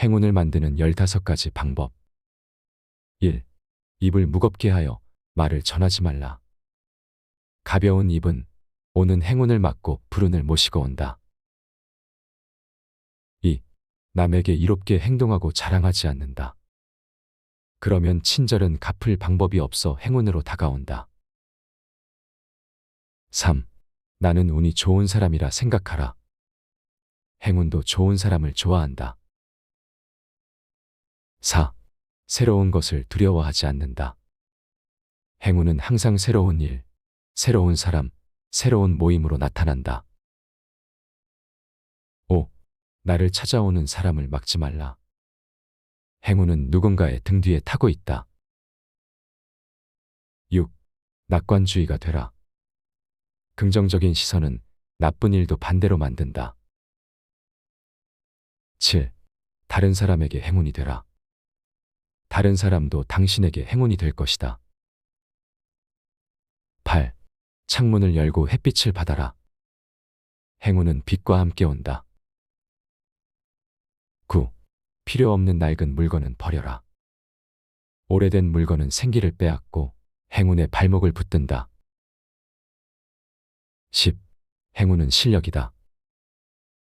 행운을 만드는 15가지 방법. 1. 입을 무겁게 하여 말을 전하지 말라. 가벼운 입은 오는 행운을 막고 불운을 모시고 온다. 2. 남에게 이롭게 행동하고 자랑하지 않는다. 그러면 친절은 갚을 방법이 없어 행운으로 다가온다. 3. 나는 운이 좋은 사람이라 생각하라. 행운도 좋은 사람을 좋아한다. 4. 새로운 것을 두려워하지 않는다. 행운은 항상 새로운 일, 새로운 사람, 새로운 모임으로 나타난다. 5. 나를 찾아오는 사람을 막지 말라. 행운은 누군가의 등 뒤에 타고 있다. 6. 낙관주의가 되라. 긍정적인 시선은 나쁜 일도 반대로 만든다. 7. 다른 사람에게 행운이 되라. 다른 사람도 당신에게 행운이 될 것이다. 8. 창문을 열고 햇빛을 받아라. 행운은 빛과 함께 온다. 9. 필요 없는 낡은 물건은 버려라. 오래된 물건은 생기를 빼앗고 행운의 발목을 붙든다. 10. 행운은 실력이다.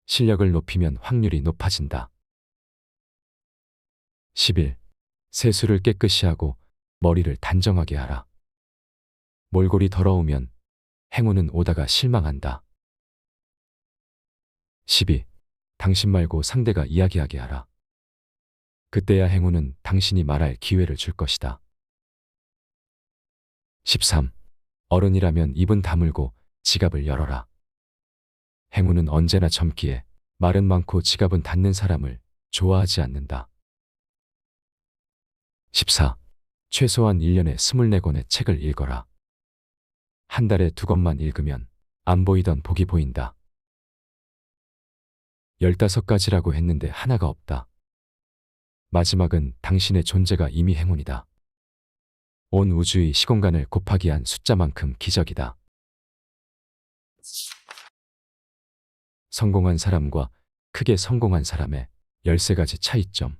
실력을 높이면 확률이 높아진다. 11. 세수를 깨끗이 하고 머리를 단정하게 하라. 몰골이 더러우면 행운은 오다가 실망한다. 12. 당신 말고 상대가 이야기하게 하라. 그때야 행운은 당신이 말할 기회를 줄 것이다. 13. 어른이라면 입은 다물고 지갑을 열어라. 행운은 언제나 젊기에 말은 많고 지갑은 닫는 사람을 좋아하지 않는다. 14. 최소한 1년에 24권의 책을 읽어라. 한 달에 2권만 읽으면 안 보이던 복이 보인다. 15가지라고 했는데 하나가 없다. 마지막은 당신의 존재가 이미 행운이다. 온 우주의 시공간을 곱하기 한 숫자만큼 기적이다. 성공한 사람과 크게 성공한 사람의 13가지 차이점.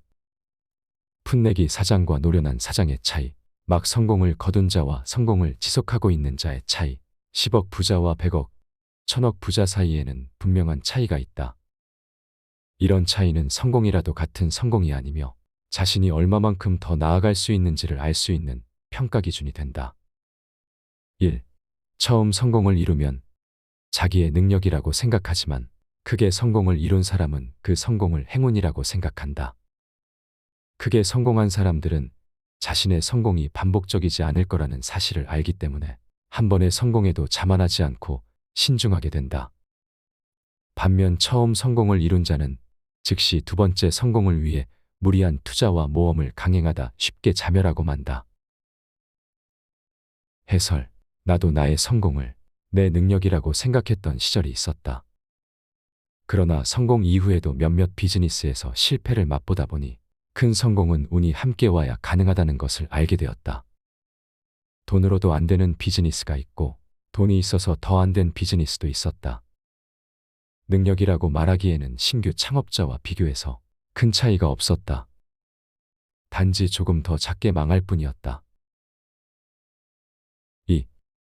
풋내기 사장과 노련한 사장의 차이, 막 성공을 거둔 자와 성공을 지속하고 있는 자의 차이, 10억 부자와 100억, 1000억 부자 사이에는 분명한 차이가 있다. 이런 차이는 성공이라도 같은 성공이 아니며 자신이 얼마만큼 더 나아갈 수 있는지를 알 수 있는 평가 기준이 된다. 1. 처음 성공을 이루면 자기의 능력이라고 생각하지만 크게 성공을 이룬 사람은 그 성공을 행운이라고 생각한다. 크게 성공한 사람들은 자신의 성공이 반복적이지 않을 거라는 사실을 알기 때문에 한 번의 성공에도 자만하지 않고 신중하게 된다. 반면 처음 성공을 이룬 자는 즉시 두 번째 성공을 위해 무리한 투자와 모험을 강행하다 쉽게 자멸하고 만다. 해설. 나도 나의 성공을 내 능력이라고 생각했던 시절이 있었다. 그러나 성공 이후에도 몇몇 비즈니스에서 실패를 맛보다 보니 큰 성공은 운이 함께 와야 가능하다는 것을 알게 되었다. 돈으로도 안 되는 비즈니스가 있고 돈이 있어서 더 안 된 비즈니스도 있었다. 능력이라고 말하기에는 신규 창업자와 비교해서 큰 차이가 없었다. 단지 조금 더 작게 망할 뿐이었다. 2.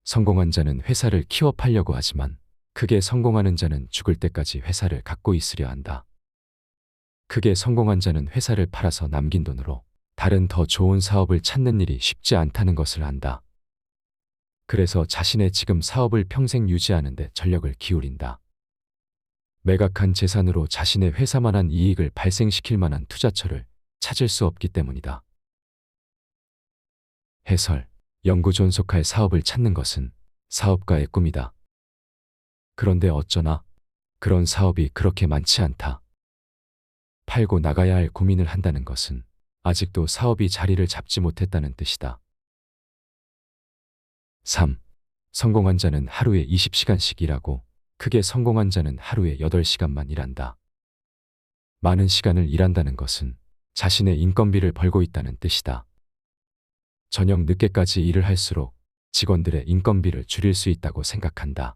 성공한 자는 회사를 키워 팔려고 하지만 크게 성공하는 자는 죽을 때까지 회사를 갖고 있으려 한다. 크게 성공한 자는 회사를 팔아서 남긴 돈으로 다른 더 좋은 사업을 찾는 일이 쉽지 않다는 것을 안다. 그래서 자신의 지금 사업을 평생 유지하는 데 전력을 기울인다. 매각한 재산으로 자신의 회사만한 이익을 발생시킬 만한 투자처를 찾을 수 없기 때문이다. 해설. 영구 존속할 사업을 찾는 것은 사업가의 꿈이다. 그런데 어쩌나 그런 사업이 그렇게 많지 않다. 팔고 나가야 할 고민을 한다는 것은 아직도 사업이 자리를 잡지 못했다는 뜻이다. 3. 성공한 자는 하루에 20시간씩 일하고 크게 성공한 자는 하루에 8시간만 일한다. 많은 시간을 일한다는 것은 자신의 인건비를 벌고 있다는 뜻이다. 저녁 늦게까지 일을 할수록 직원들의 인건비를 줄일 수 있다고 생각한다.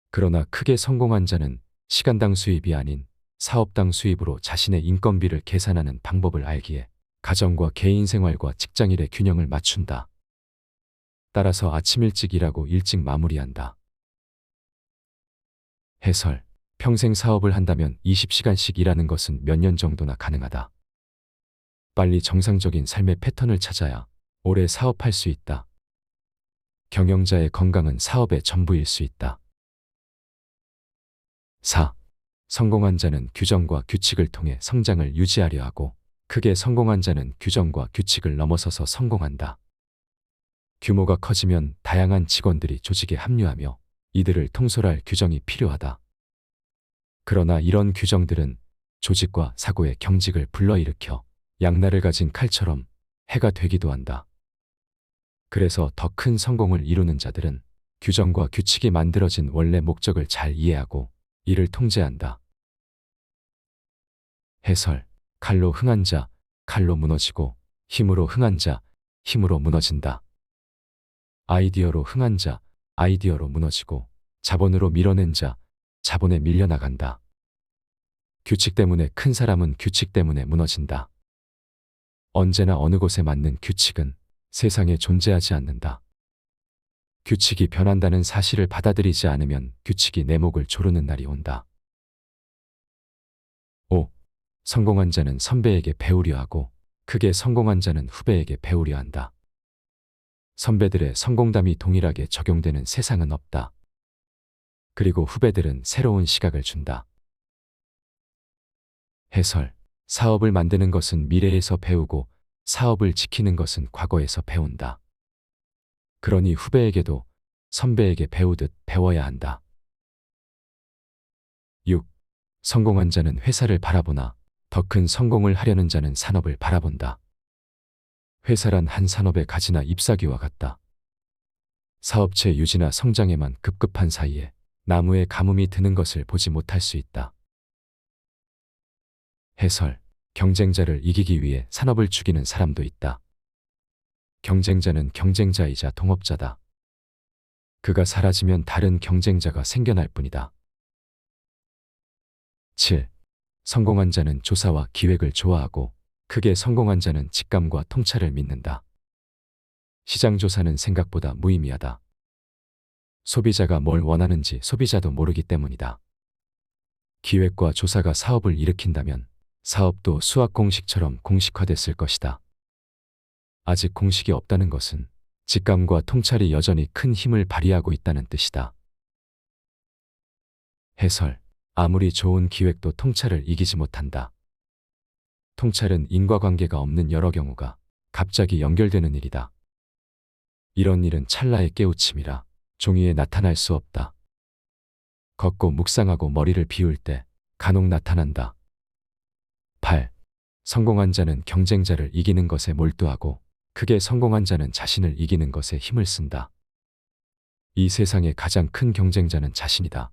그러나 크게 성공한 자는 시간당 수입이 아닌 사업당 수입으로 자신의 인건비를 계산하는 방법을 알기에 가정과 개인 생활과 직장일의 균형을 맞춘다. 따라서 아침 일찍 일하고 일찍 마무리한다. 해설. 평생 사업을 한다면 20시간씩 일하는 것은 몇 년 정도나 가능하다. 빨리 정상적인 삶의 패턴을 찾아야 오래 사업할 수 있다. 경영자의 건강은 사업의 전부일 수 있다. 4. 성공한 자는 규정과 규칙을 통해 성장을 유지하려 하고 크게 성공한 자는 규정과 규칙을 넘어서서 성공한다. 규모가 커지면 다양한 직원들이 조직에 합류하며 이들을 통솔할 규정이 필요하다. 그러나 이런 규정들은 조직과 사고의 경직을 불러일으켜 양날을 가진 칼처럼 해가 되기도 한다. 그래서 더 큰 성공을 이루는 자들은 규정과 규칙이 만들어진 원래 목적을 잘 이해하고 이를 통제한다. 해설. 칼로 흥한 자, 칼로 무너지고 힘으로 흥한 자, 힘으로 무너진다. 아이디어로 흥한 자, 아이디어로 무너지고 자본으로 밀어낸 자, 자본에 밀려나간다. 규칙 때문에 큰 사람은 규칙 때문에 무너진다. 언제나 어느 곳에 맞는 규칙은 세상에 존재하지 않는다. 규칙이 변한다는 사실을 받아들이지 않으면 규칙이 내 목을 조르는 날이 온다. 5. 성공한 자는 선배에게 배우려 하고 크게 성공한 자는 후배에게 배우려 한다. 선배들의 성공담이 동일하게 적용되는 세상은 없다. 그리고 후배들은 새로운 시각을 준다. 해설. 사업을 만드는 것은 미래에서 배우고 사업을 지키는 것은 과거에서 배운다. 그러니 후배에게도 선배에게 배우듯 배워야 한다. 6. 성공한 자는 회사를 바라보나 더 큰 성공을 하려는 자는 산업을 바라본다. 회사란 한 산업의 가지나 잎사귀와 같다. 사업체 유지나 성장에만 급급한 사이에 나무에 가뭄이 드는 것을 보지 못할 수 있다. 해설. 경쟁자를 이기기 위해 산업을 죽이는 사람도 있다. 경쟁자는 경쟁자이자 동업자다. 그가 사라지면 다른 경쟁자가 생겨날 뿐이다. 7. 성공한 자는 조사와 기획을 좋아하고 크게 성공한 자는 직감과 통찰을 믿는다. 시장 조사는 생각보다 무의미하다. 소비자가 뭘 원하는지 소비자도 모르기 때문이다. 기획과 조사가 사업을 일으킨다면 사업도 수학 공식처럼 공식화됐을 것이다. 아직 공식이 없다는 것은 직감과 통찰이 여전히 큰 힘을 발휘하고 있다는 뜻이다. 해설. 아무리 좋은 기획도 통찰을 이기지 못한다. 통찰은 인과관계가 없는 여러 경우가 갑자기 연결되는 일이다. 이런 일은 찰나의 깨우침이라 종이에 나타날 수 없다. 걷고 묵상하고 머리를 비울 때 간혹 나타난다. 8. 성공한 자는 경쟁자를 이기는 것에 몰두하고 크게 성공한 자는 자신을 이기는 것에 힘을 쓴다. 이 세상의 가장 큰 경쟁자는 자신이다.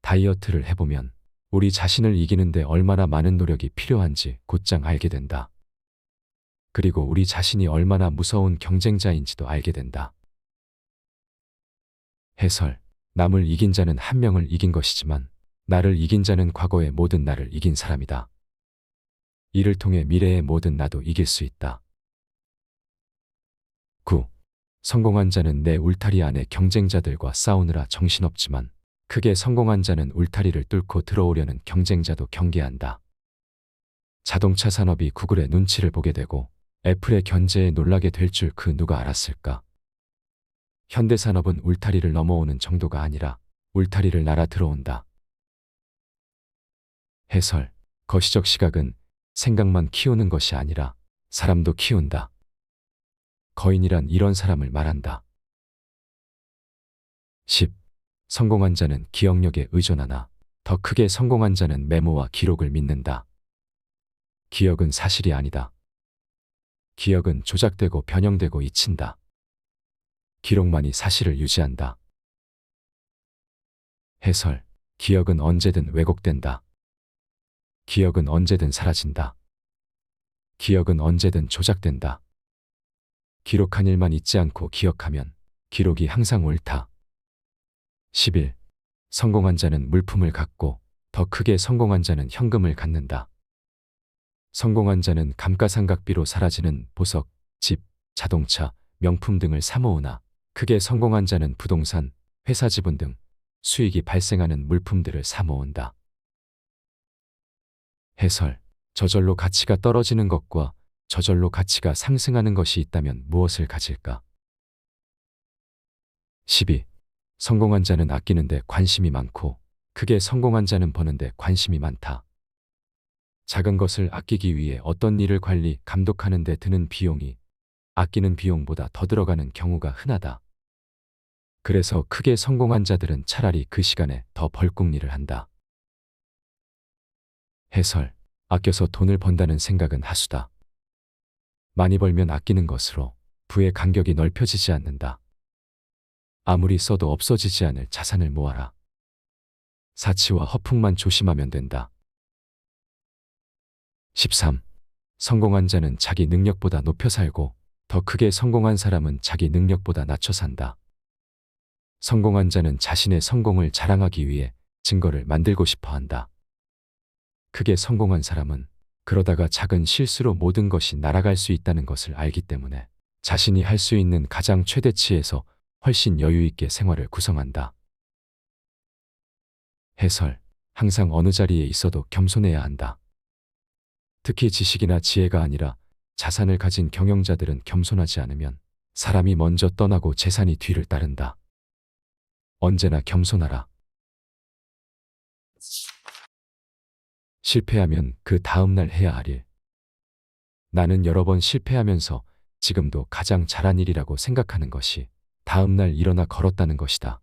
다이어트를 해보면 우리 자신을 이기는데 얼마나 많은 노력이 필요한지 곧장 알게 된다. 그리고 우리 자신이 얼마나 무서운 경쟁자인지도 알게 된다. 해설. 남을 이긴 자는 한 명을 이긴 것이지만 나를 이긴 자는 과거의 모든 나를 이긴 사람이다. 이를 통해 미래의 모든 나도 이길 수 있다. 9. 성공한 자는 내 울타리 안에 경쟁자들과 싸우느라 정신없지만 크게 성공한 자는 울타리를 뚫고 들어오려는 경쟁자도 경계한다. 자동차 산업이 구글의 눈치를 보게 되고 애플의 견제에 놀라게 될 줄 그 누가 알았을까? 현대산업은 울타리를 넘어오는 정도가 아니라 울타리를 날아 들어온다. 해설. 거시적 시각은 생각만 키우는 것이 아니라 사람도 키운다. 거인이란 이런 사람을 말한다. 10. 성공한 자는 기억력에 의존하나 더 크게 성공한 자는 메모와 기록을 믿는다. 기억은 사실이 아니다. 기억은 조작되고 변형되고 잊힌다. 기록만이 사실을 유지한다. 해설. 기억은 언제든 왜곡된다. 기억은 언제든 사라진다. 기억은 언제든 조작된다. 기록한 일만 잊지 않고 기억하면 기록이 항상 옳다. 11. 성공한 자는 물품을 갖고 더 크게 성공한 자는 현금을 갖는다. 성공한 자는 감가상각비로 사라지는 보석, 집, 자동차, 명품 등을 사모으나 크게 성공한 자는 부동산, 회사 지분 등 수익이 발생하는 물품들을 사모은다. 해설. 저절로 가치가 떨어지는 것과 저절로 가치가 상승하는 것이 있다면 무엇을 가질까? 12. 성공한 자는 아끼는데 관심이 많고 크게 성공한 자는 버는데 관심이 많다. 작은 것을 아끼기 위해 어떤 일을 관리, 감독하는 데 드는 비용이 아끼는 비용보다 더 들어가는 경우가 흔하다. 그래서 크게 성공한 자들은 차라리 그 시간에 더 벌국 일을 한다. 해설. 아껴서 돈을 번다는 생각은 하수다. 많이 벌면 아끼는 것으로 부의 간격이 넓혀지지 않는다. 아무리 써도 없어지지 않을 자산을 모아라. 사치와 허풍만 조심하면 된다. 13. 성공한 자는 자기 능력보다 높여 살고 더 크게 성공한 사람은 자기 능력보다 낮춰 산다. 성공한 자는 자신의 성공을 자랑하기 위해 증거를 만들고 싶어 한다. 크게 성공한 사람은 그러다가 작은 실수로 모든 것이 날아갈 수 있다는 것을 알기 때문에 자신이 할 수 있는 가장 최대치에서 훨씬 여유 있게 생활을 구성한다. 해설. 항상 어느 자리에 있어도 겸손해야 한다. 특히 지식이나 지혜가 아니라 자산을 가진 경영자들은 겸손하지 않으면 사람이 먼저 떠나고 재산이 뒤를 따른다. 언제나 겸손하라. 실패하면 그 다음날 해야 할 일. 나는 여러 번 실패하면서 지금도 가장 잘한 일이라고 생각하는 것이 다음날 일어나 걸었다는 것이다.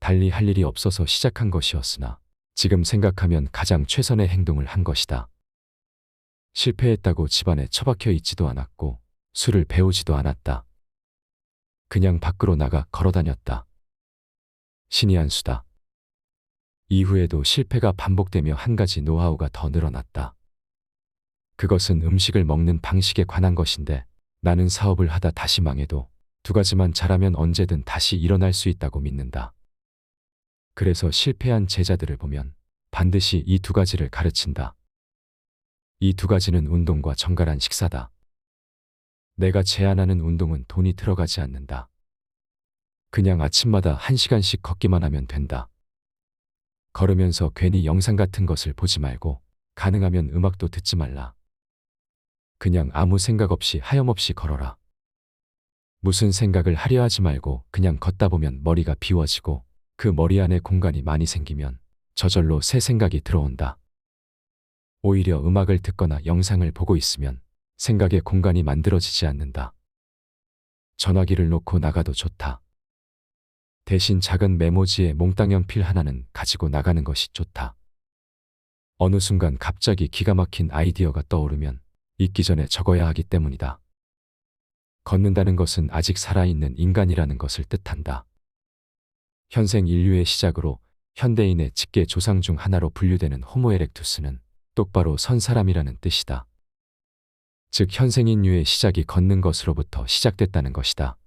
달리 할 일이 없어서 시작한 것이었으나 지금 생각하면 가장 최선의 행동을 한 것이다. 실패했다고 집안에 처박혀 있지도 않았고 술을 배우지도 않았다. 그냥 밖으로 나가 걸어다녔다. 신이 한 수다. 이후에도 실패가 반복되며 한 가지 노하우가 더 늘어났다. 그것은 음식을 먹는 방식에 관한 것인데 나는 사업을 하다 다시 망해도 두 가지만 잘하면 언제든 다시 일어날 수 있다고 믿는다. 그래서 실패한 제자들을 보면 반드시 이 두 가지를 가르친다. 이 두 가지는 운동과 정갈한 식사다. 내가 제안하는 운동은 돈이 들어가지 않는다. 그냥 아침마다 1시간씩 걷기만 하면 된다. 걸으면서 괜히 영상 같은 것을 보지 말고 가능하면 음악도 듣지 말라. 그냥 아무 생각 없이 하염없이 걸어라. 무슨 생각을 하려 하지 말고 그냥 걷다 보면 머리가 비워지고 그 머리 안에 공간이 많이 생기면 저절로 새 생각이 들어온다. 오히려 음악을 듣거나 영상을 보고 있으면 생각의 공간이 만들어지지 않는다. 전화기를 놓고 나가도 좋다. 대신 작은 메모지에 몽땅 연필 하나는 가지고 나가는 것이 좋다. 어느 순간 갑자기 기가 막힌 아이디어가 떠오르면 잊기 전에 적어야 하기 때문이다. 걷는다는 것은 아직 살아있는 인간이라는 것을 뜻한다. 현생 인류의 시작으로 현대인의 직계 조상 중 하나로 분류되는 호모 에렉투스는 똑바로 선 사람이라는 뜻이다. 즉 현생 인류의 시작이 걷는 것으로부터 시작됐다는 것이다.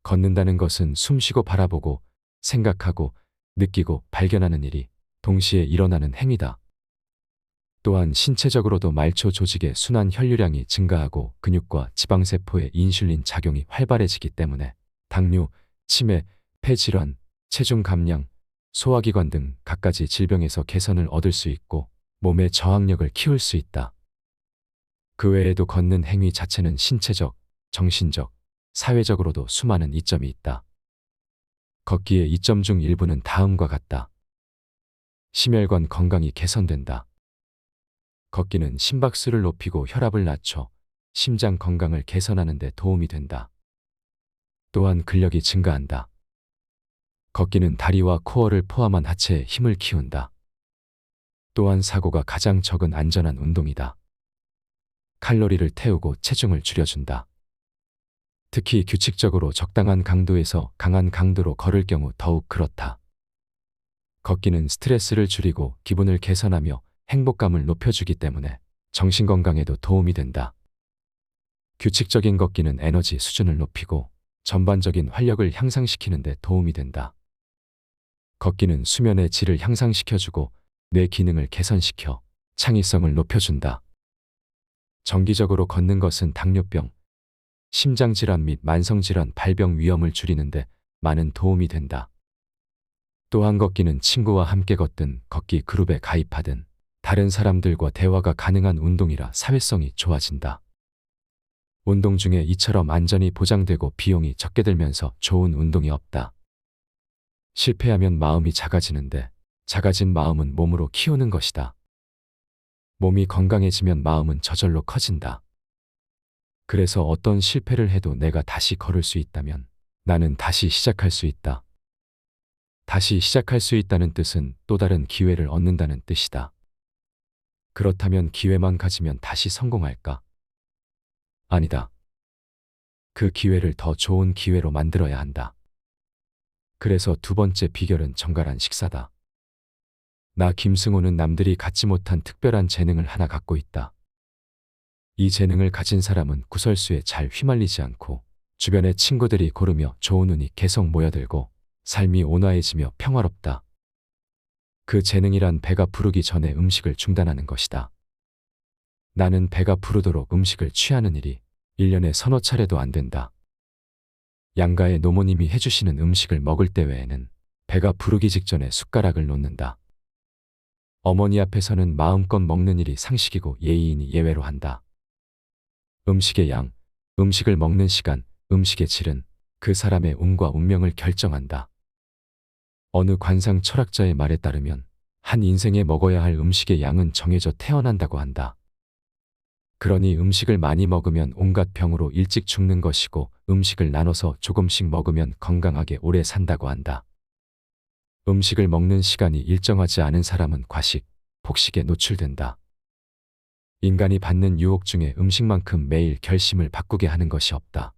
걷는다는 것은 숨쉬고 바라보고 생각하고 느끼고 발견하는 일이 동시에 일어나는 행위다. 또한 신체적으로도 말초 조직의 순환 혈류량이 증가하고 근육과 지방세포의 인슐린 작용이 활발해지기 때문에 당뇨, 치매, 폐질환, 체중 감량, 소화기관 등 갖가지 질병에서 개선을 얻을 수 있고 몸의 저항력을 키울 수 있다. 그 외에도 걷는 행위 자체는 신체적, 정신적, 사회적으로도 수많은 이점이 있다. 걷기의 이점 중 일부는 다음과 같다. 심혈관 건강이 개선된다. 걷기는 심박수를 높이고 혈압을 낮춰 심장 건강을 개선하는 데 도움이 된다. 또한 근력이 증가한다. 걷기는 다리와 코어를 포함한 하체에 힘을 키운다. 또한 사고가 가장 적은 안전한 운동이다. 칼로리를 태우고 체중을 줄여준다. 특히 규칙적으로 적당한 강도에서 강한 강도로 걸을 경우 더욱 그렇다. 걷기는 스트레스를 줄이고 기분을 개선하며 행복감을 높여주기 때문에 정신건강에도 도움이 된다. 규칙적인 걷기는 에너지 수준을 높이고 전반적인 활력을 향상시키는 데 도움이 된다. 걷기는 수면의 질을 향상시켜주고 뇌 기능을 개선시켜 창의성을 높여준다. 정기적으로 걷는 것은 당뇨병, 심장질환 및 만성질환 발병 위험을 줄이는데 많은 도움이 된다. 또한 걷기는 친구와 함께 걷든 걷기 그룹에 가입하든 다른 사람들과 대화가 가능한 운동이라 사회성이 좋아진다. 운동 중에 이처럼 안전이 보장되고 비용이 적게 들면서 좋은 운동이 없다. 실패하면 마음이 작아지는데 작아진 마음은 몸으로 키우는 것이다. 몸이 건강해지면 마음은 저절로 커진다. 그래서 어떤 실패를 해도 내가 다시 걸을 수 있다면 나는 다시 시작할 수 있다. 다시 시작할 수 있다는 뜻은 또 다른 기회를 얻는다는 뜻이다. 그렇다면 기회만 가지면 다시 성공할까? 아니다. 그 기회를 더 좋은 기회로 만들어야 한다. 그래서 두 번째 비결은 정갈한 식사다. 나 김승호는 남들이 갖지 못한 특별한 재능을 하나 갖고 있다. 이 재능을 가진 사람은 구설수에 잘 휘말리지 않고 주변의 친구들이 고르며 좋은 운이 계속 모여들고 삶이 온화해지며 평화롭다. 그 재능이란 배가 부르기 전에 음식을 중단하는 것이다. 나는 배가 부르도록 음식을 취하는 일이 1년에 서너 차례도 안 된다. 양가의 노모님이 해주시는 음식을 먹을 때 외에는 배가 부르기 직전에 숟가락을 놓는다. 어머니 앞에서는 마음껏 먹는 일이 상식이고 예의이니 예외로 한다. 음식의 양, 음식을 먹는 시간, 음식의 질은 그 사람의 운과 운명을 결정한다. 어느 관상 철학자의 말에 따르면 한 인생에 먹어야 할 음식의 양은 정해져 태어난다고 한다. 그러니 음식을 많이 먹으면 온갖 병으로 일찍 죽는 것이고 음식을 나눠서 조금씩 먹으면 건강하게 오래 산다고 한다. 음식을 먹는 시간이 일정하지 않은 사람은 과식, 폭식에 노출된다. 인간이 받는 유혹 중에 음식만큼 매일 결심을 바꾸게 하는 것이 없다.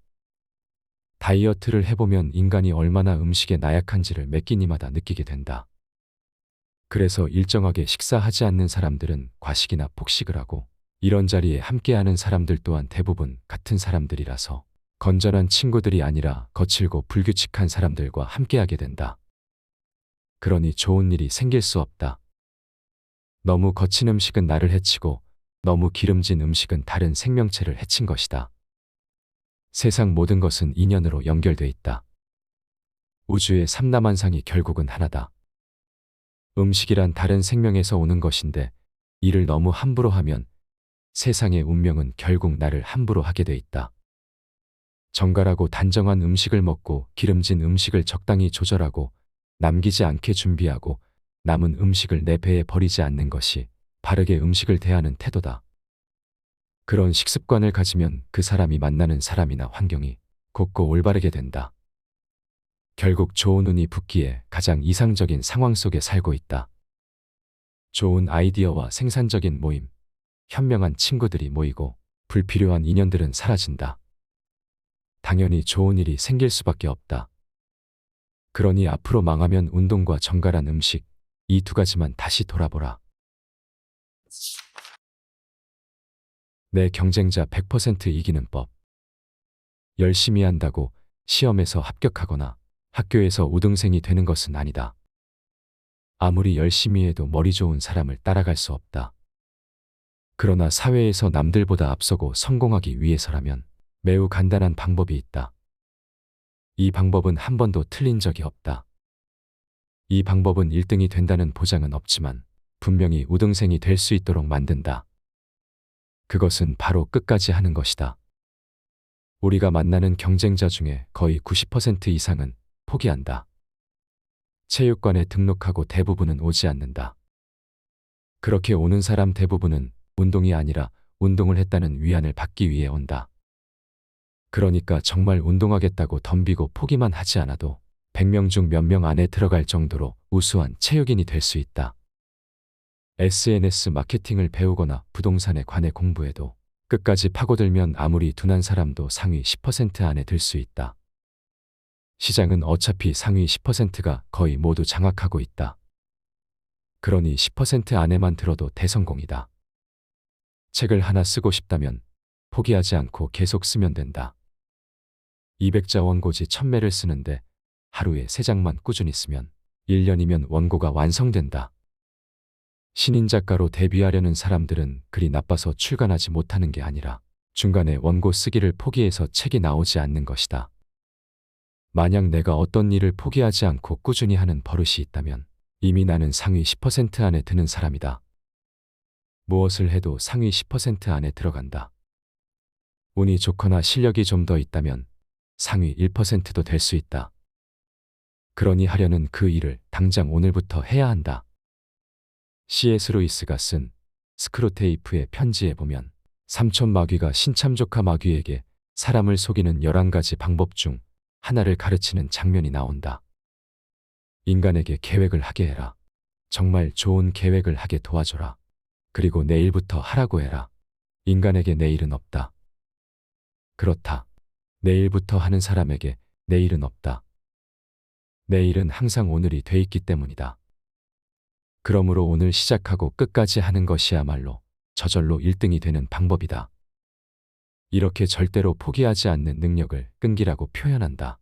다이어트를 해보면 인간이 얼마나 음식에 나약한지를 매 끼니마다 느끼게 된다. 그래서 일정하게 식사하지 않는 사람들은 과식이나 폭식을 하고 이런 자리에 함께하는 사람들 또한 대부분 같은 사람들이라서 건전한 친구들이 아니라 거칠고 불규칙한 사람들과 함께하게 된다. 그러니 좋은 일이 생길 수 없다. 너무 거친 음식은 나를 해치고 너무 기름진 음식은 다른 생명체를 해친 것이다. 세상 모든 것은 인연으로 연결돼 있다. 우주의 삼라만상이 결국은 하나다. 음식이란 다른 생명에서 오는 것인데 이를 너무 함부로 하면 세상의 운명은 결국 나를 함부로 하게 돼 있다. 정갈하고 단정한 음식을 먹고 기름진 음식을 적당히 조절하고 남기지 않게 준비하고 남은 음식을 내 배에 버리지 않는 것이 바르게 음식을 대하는 태도다. 그런 식습관을 가지면 그 사람이 만나는 사람이나 환경이 곱고 올바르게 된다. 결국 좋은 운이 붙기에 가장 이상적인 상황 속에 살고 있다. 좋은 아이디어와 생산적인 모임, 현명한 친구들이 모이고 불필요한 인연들은 사라진다. 당연히 좋은 일이 생길 수밖에 없다. 그러니 앞으로 망하면 운동과 정갈한 음식, 이 두 가지만 다시 돌아보라. 내 경쟁자 100% 이기는 법. 열심히 한다고 시험에서 합격하거나 학교에서 우등생이 되는 것은 아니다. 아무리 열심히 해도 머리 좋은 사람을 따라갈 수 없다. 그러나 사회에서 남들보다 앞서고 성공하기 위해서라면 매우 간단한 방법이 있다. 이 방법은 한 번도 틀린 적이 없다. 이 방법은 1등이 된다는 보장은 없지만 분명히 우등생이 될 수 있도록 만든다. 그것은 바로 끝까지 하는 것이다. 우리가 만나는 경쟁자 중에 거의 90% 이상은 포기한다. 체육관에 등록하고 대부분은 오지 않는다. 그렇게 오는 사람 대부분은 운동이 아니라 운동을 했다는 위안을 받기 위해 온다. 그러니까 정말 운동하겠다고 덤비고 포기만 하지 않아도 100명 중 몇 명 안에 들어갈 정도로 우수한 체육인이 될 수 있다. SNS 마케팅을 배우거나 부동산에 관해 공부해도 끝까지 파고들면 아무리 둔한 사람도 상위 10% 안에 들 수 있다. 시장은 어차피 상위 10%가 거의 모두 장악하고 있다. 그러니 10% 안에만 들어도 대성공이다. 책을 하나 쓰고 싶다면 포기하지 않고 계속 쓰면 된다. 200자 원고지 1000매를 쓰는데 하루에 3장만 꾸준히 쓰면 1년이면 원고가 완성된다. 신인 작가로 데뷔하려는 사람들은 글이 나빠서 출간하지 못하는 게 아니라 중간에 원고 쓰기를 포기해서 책이 나오지 않는 것이다. 만약 내가 어떤 일을 포기하지 않고 꾸준히 하는 버릇이 있다면 이미 나는 상위 10% 안에 드는 사람이다. 무엇을 해도 상위 10% 안에 들어간다. 운이 좋거나 실력이 좀 더 있다면 상위 1%도 될 수 있다. 그러니 하려는 그 일을 당장 오늘부터 해야 한다. C.S. 루이스가 쓴 스크루테이프의 편지에 보면 삼촌 마귀가 신참 조카 마귀에게 사람을 속이는 11가지 방법 중 하나를 가르치는 장면이 나온다. 인간에게 계획을 하게 해라. 정말 좋은 계획을 하게 도와줘라. 그리고 내일부터 하라고 해라. 인간에게 내일은 없다. 그렇다. 내일부터 하는 사람에게 내일은 없다. 내일은 항상 오늘이 돼 있기 때문이다. 그러므로 오늘 시작하고 끝까지 하는 것이야말로 저절로 1등이 되는 방법이다. 이렇게 절대로 포기하지 않는 능력을 끈기라고 표현한다.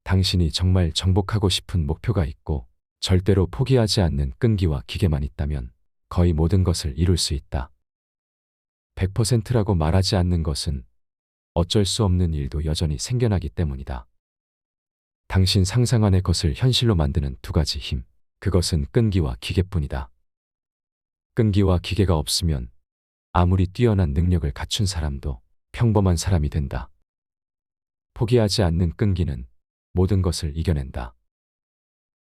당신이 정말 정복하고 싶은 목표가 있고 절대로 포기하지 않는 끈기와 기계만 있다면 거의 모든 것을 이룰 수 있다. 100%라고 말하지 않는 것은 어쩔 수 없는 일도 여전히 생겨나기 때문이다. 당신 상상 안의 것을 현실로 만드는 2가지 힘, 그것은 끈기와 기계뿐이다. 끈기와 기계가 없으면 아무리 뛰어난 능력을 갖춘 사람도 평범한 사람이 된다. 포기하지 않는 끈기는 모든 것을 이겨낸다.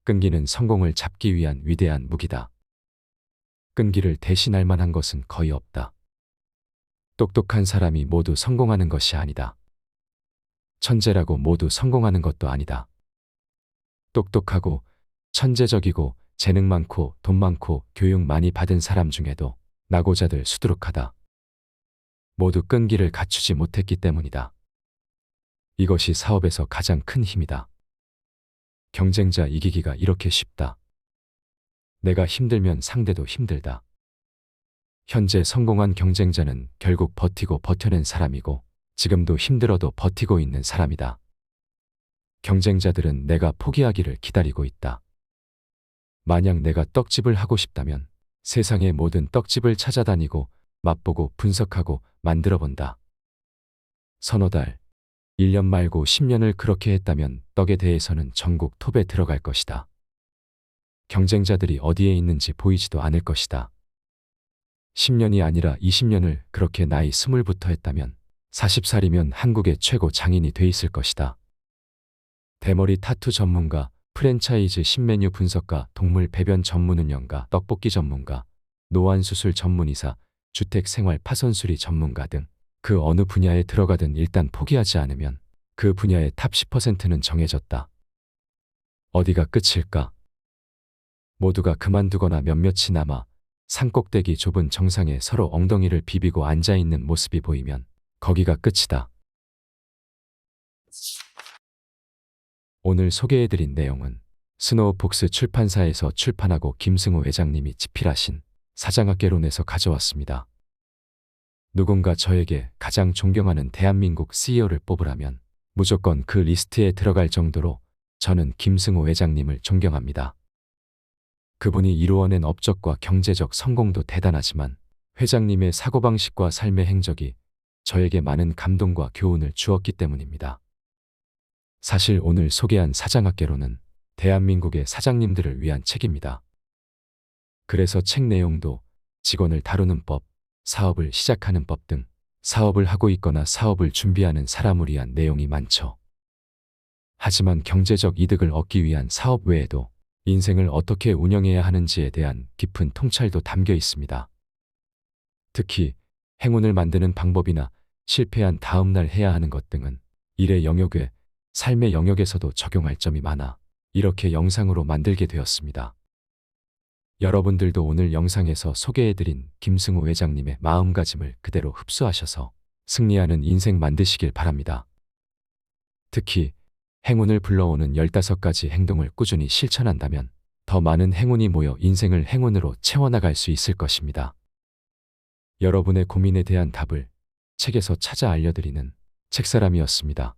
끈기는 성공을 잡기 위한 위대한 무기다. 끈기를 대신할 만한 것은 거의 없다. 똑똑한 사람이 모두 성공하는 것이 아니다. 천재라고 모두 성공하는 것도 아니다. 똑똑하고 천재적이고 재능 많고 돈 많고 교육 많이 받은 사람 중에도 낙오자들 수두룩하다. 모두 끈기를 갖추지 못했기 때문이다. 이것이 사업에서 가장 큰 힘이다. 경쟁자 이기기가 이렇게 쉽다. 내가 힘들면 상대도 힘들다. 현재 성공한 경쟁자는 결국 버티고 버텨낸 사람이고 지금도 힘들어도 버티고 있는 사람이다. 경쟁자들은 내가 포기하기를 기다리고 있다. 만약 내가 떡집을 하고 싶다면 세상의 모든 떡집을 찾아다니고 맛보고 분석하고 만들어 본다. 서너 달, 1년 말고 10년을 그렇게 했다면 떡에 대해서는 전국 톱에 들어갈 것이다. 경쟁자들이 어디에 있는지 보이지도 않을 것이다. 10년이 아니라 20년을 그렇게 나이 20부터 했다면 40살이면 한국의 최고 장인이 돼 있을 것이다. 대머리 타투 전문가, 프랜차이즈 신메뉴 분석가, 동물 배변 전문 운영가, 떡볶이 전문가, 노안수술 전문의사, 주택생활 파손수리 전문가 등 그 어느 분야에 들어가든 일단 포기하지 않으면 그 분야의 탑 10%는 정해졌다. 어디가 끝일까? 모두가 그만두거나 몇몇이 남아 산꼭대기 좁은 정상에 서로 엉덩이를 비비고 앉아있는 모습이 보이면 거기가 끝이다. 오늘 소개해드린 내용은 스노우폭스 출판사에서 출판하고 김승우 회장님이 집필하신 사장학개론에서 가져왔습니다. 누군가 저에게 가장 존경하는 대한민국 CEO를 뽑으라면 무조건 그 리스트에 들어갈 정도로 저는 김승우 회장님을 존경합니다. 그분이 이루어낸 업적과 경제적 성공도 대단하지만 회장님의 사고방식과 삶의 행적이 저에게 많은 감동과 교훈을 주었기 때문입니다. 사실 오늘 소개한 사장학개론은 대한민국의 사장님들을 위한 책입니다. 그래서 책 내용도 직원을 다루는 법, 사업을 시작하는 법 등 사업을 하고 있거나 사업을 준비하는 사람을 위한 내용이 많죠. 하지만 경제적 이득을 얻기 위한 사업 외에도 인생을 어떻게 운영해야 하는지에 대한 깊은 통찰도 담겨 있습니다. 특히 행운을 만드는 방법이나 실패한 다음 날 해야 하는 것 등은 일의 영역 외 삶의 영역에서도 적용할 점이 많아 이렇게 영상으로 만들게 되었습니다. 여러분들도 오늘 영상에서 소개해드린 김승우 회장님의 마음가짐을 그대로 흡수하셔서 승리하는 인생 만드시길 바랍니다. 특히 행운을 불러오는 15가지 행동을 꾸준히 실천한다면 더 많은 행운이 모여 인생을 행운으로 채워나갈 수 있을 것입니다. 여러분의 고민에 대한 답을 책에서 찾아 알려드리는 책사람이었습니다.